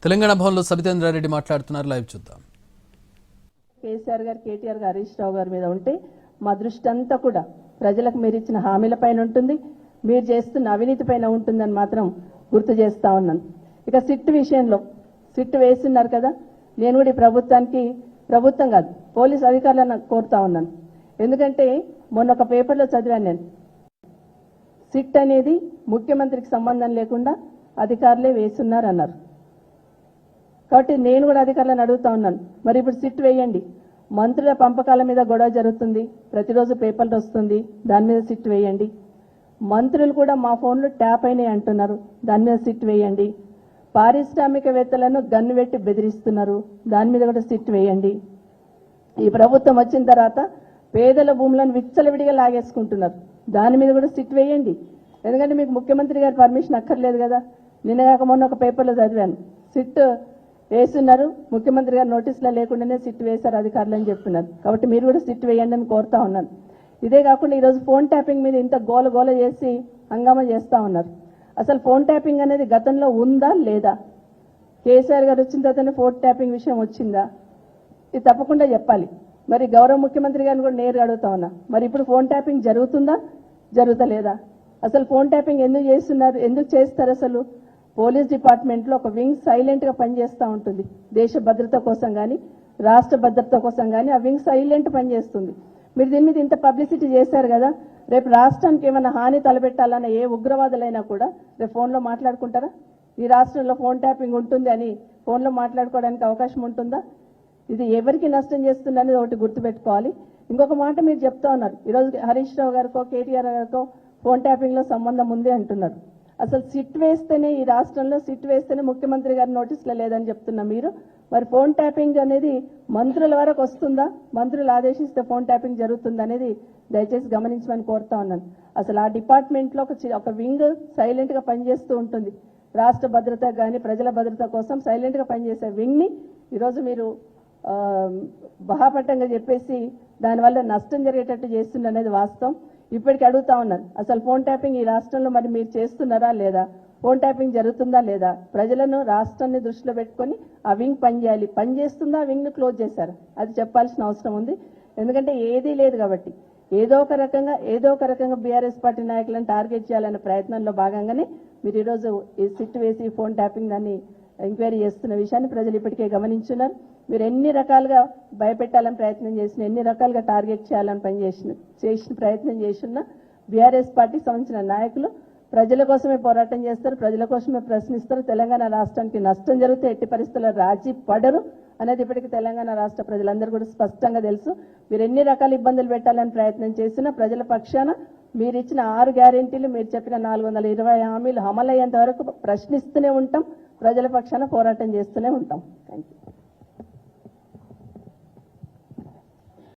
తెలంగాణ భవన్లో సబితేంద్రారెడ్డి మాట్లాడుతున్నారు. లైవ్ చూద్దాం. కేసీఆర్ గారు, కేటీఆర్ గారు, హరీష్ రావు గారి మీద ఉంటే మా దృష్టి అంతా కూడా ప్రజలకు మీరు ఇచ్చిన హామీల పైన ఉంటుంది, మీరు చేస్తున్న అవినీతి పైన ఉంటుందని మాత్రం గుర్తు చేస్తా ఉన్నాను. ఇక సిట్ విషయంలో సిట్ వేస్తున్నారు కదా, నేను కూడా ఈ ప్రభుత్వం కాదు పోలీస్ అధికారులను కోరుతా ఉన్నాను. ఎందుకంటే మొన్న ఒక పేపర్లో చదివాను నేను, సిట్ అనేది ముఖ్యమంత్రికి సంబంధం లేకుండా అధికారులే వేస్తున్నారు అన్నారు. కాబట్టి నేను కూడా అధికారులను అడుగుతా ఉన్నాను, మరి ఇప్పుడు సిట్ వేయండి. మంత్రుల పంపకాల మీద గొడవ జరుగుతుంది, ప్రతిరోజు పేపర్లు వస్తుంది, దాని మీద సిట్ వేయండి. మంత్రులు కూడా మా ఫోన్లో ట్యాప్ అయినాయి అంటున్నారు, దాని మీద సిట్ వేయండి. పారిశ్రామికవేత్తలను గన్ను పెట్టి బెదిరిస్తున్నారు, దాని మీద కూడా సిట్ వేయండి. ఈ ప్రభుత్వం వచ్చిన తర్వాత పేదల భూములను విచ్చలవిడిగా లాగేసుకుంటున్నారు, దాని మీద కూడా సిట్ వేయండి. ఎందుకంటే మీకు ముఖ్యమంత్రి గారి పర్మిషన్ అక్కర్లేదు కదా. నిన్నగాక మొన్న ఒక పేపర్లో చదివాను, సిట్ వేస్తున్నారు, ముఖ్యమంత్రి గారు నోటీసులో లేకుండానే సిట్ వేశారు అధికారులు అని చెప్తున్నారు. కాబట్టి మీరు కూడా సిట్ వేయండి అని కోరుతా ఉన్నాను. ఇదే కాకుండా ఈరోజు ఫోన్ ట్యాపింగ్ మీద ఇంత గోల చేసి హంగామా చేస్తూ ఉన్నారు. అసలు ఫోన్ ట్యాపింగ్ అనేది గతంలో ఉందా లేదా? కేసీఆర్ గారు వచ్చిన తర్వాతనే ఫోన్ ట్యాపింగ్ విషయం వచ్చిందా? ఇది తప్పకుండా చెప్పాలి. మరి గౌరవ ముఖ్యమంత్రి గారిని కూడా నేరుగా అడుగుతా ఉన్నా, మరి ఇప్పుడు ఫోన్ ట్యాపింగ్ జరుగుతుందా జరుగుతలేదా? అసలు ఫోన్ ట్యాపింగ్ ఎందుకు చేస్తున్నారు, ఎందుకు చేస్తారు? అసలు పోలీస్ డిపార్ట్మెంట్లో ఒక వింగ్ సైలెంట్గా పనిచేస్తూ ఉంటుంది. దేశ భద్రత కోసం కానీ రాష్ట్ర భద్రత కోసం కానీ ఆ వింగ్ సైలెంట్ పనిచేస్తుంది. మీరు దీని మీద ఇంత పబ్లిసిటీ చేశారు కదా, రేపు రాష్ట్రానికి ఏమైనా హాని తలపెట్టాలన్న ఏ ఉగ్రవాదులైనా కూడా రేపు ఫోన్లో మాట్లాడుకుంటారా? ఈ రాష్ట్రంలో ఫోన్ ట్యాపింగ్ ఉంటుంది అని ఫోన్లో మాట్లాడుకోవడానికి అవకాశం ఉంటుందా? ఇది ఎవరికి నష్టం చేస్తుంది అనేది ఒకటి గుర్తుపెట్టుకోవాలి. ఇంకొక మాట మీరు చెప్తా ఉన్నారు, ఈరోజు హరీష్ రావు గారికో కేటీఆర్ గారికో ఫోన్ ట్యాపింగ్లో సంబంధం ఉంది అంటున్నారు. అసలు సిట్ వేస్తేనే ఈ రాష్ట్రంలో సిట్ వేస్తేనే ముఖ్యమంత్రి గారి నోటీసులో లేదని చెప్తున్నా మీరు. మరి ఫోన్ ట్యాపింగ్ అనేది మంత్రుల వరకు వస్తుందా? మంత్రులు ఆదేశిస్తే ఫోన్ ట్యాపింగ్ జరుగుతుంది అనేది దయచేసి గమనించమని కోరుతా ఉన్నాను. అసలు ఆ డిపార్ట్మెంట్లో ఒక వింగ్ సైలెంట్గా పనిచేస్తూ ఉంటుంది. రాష్ట్ర భద్రత కానీ ప్రజల భద్రత కోసం సైలెంట్గా పనిచేసే వింగ్ని ఈరోజు మీరు బహాపట్టంగా చెప్పేసి దానివల్ల నష్టం జరిగేటట్టు చేస్తుంది అనేది వాస్తవం. ఇప్పటికీ అడుగుతా ఉన్నాను, అసలు ఫోన్ ట్యాపింగ్ ఈ రాష్ట్రంలో మరి మీరు చేస్తున్నారా లేదా? ఫోన్ ట్యాపింగ్ జరుగుతుందా లేదా? ప్రజలను రాష్ట్రాన్ని దృష్టిలో పెట్టుకొని ఆ వింగ్ పనిచేయాలి, పనిచేస్తుందా? ఆ వింగ్ను క్లోజ్ చేశారు, అది చెప్పాల్సిన అవసరం ఉంది. ఎందుకంటే ఏదీ లేదు కాబట్టి ఏదో ఒక రకంగా బీఆర్ఎస్ పార్టీ నాయకులను టార్గెట్ చేయాలనే ప్రయత్నంలో భాగంగానే మీరు ఈరోజు ఈ సిట్ వేసి ఫోన్ ట్యాపింగ్ దాన్ని ఎంక్వైరీ చేస్తున్న విషయాన్ని ప్రజలు ఇప్పటికే గమనించున్నారు. మీరు ఎన్ని రకాలుగా భయపెట్టాలని ప్రయత్నం చేసిన, ఎన్ని రకాలుగా టార్గెట్ చేయాలని చేసిన ప్రయత్నం చేసిన బీఆర్ఎస్ పార్టీకి సంబంధించిన నాయకులు ప్రజల కోసమే పోరాటం చేస్తారు, ప్రజల కోసమే ప్రశ్నిస్తారు. తెలంగాణ రాష్ట్రానికి నష్టం జరిగితే ఎట్టి పరిస్థితుల్లో రాజీ పడరు అనేది ఇప్పటికీ తెలంగాణ రాష్ట్ర ప్రజలందరూ కూడా స్పష్టంగా తెలుసు. మీరు ఎన్ని రకాల ఇబ్బందులు పెట్టాలని ప్రయత్నం చేసినా ప్రజల పక్షాన మీరు ఇచ్చిన 6 గ్యారెంటీలు, మీరు చెప్పిన 420 హామీలు అమలయ్యేంత వరకు ప్రశ్నిస్తూనే ఉంటాం, ప్రజల పక్షాన పోరాటం చేస్తూనే ఉంటాం. Thank you.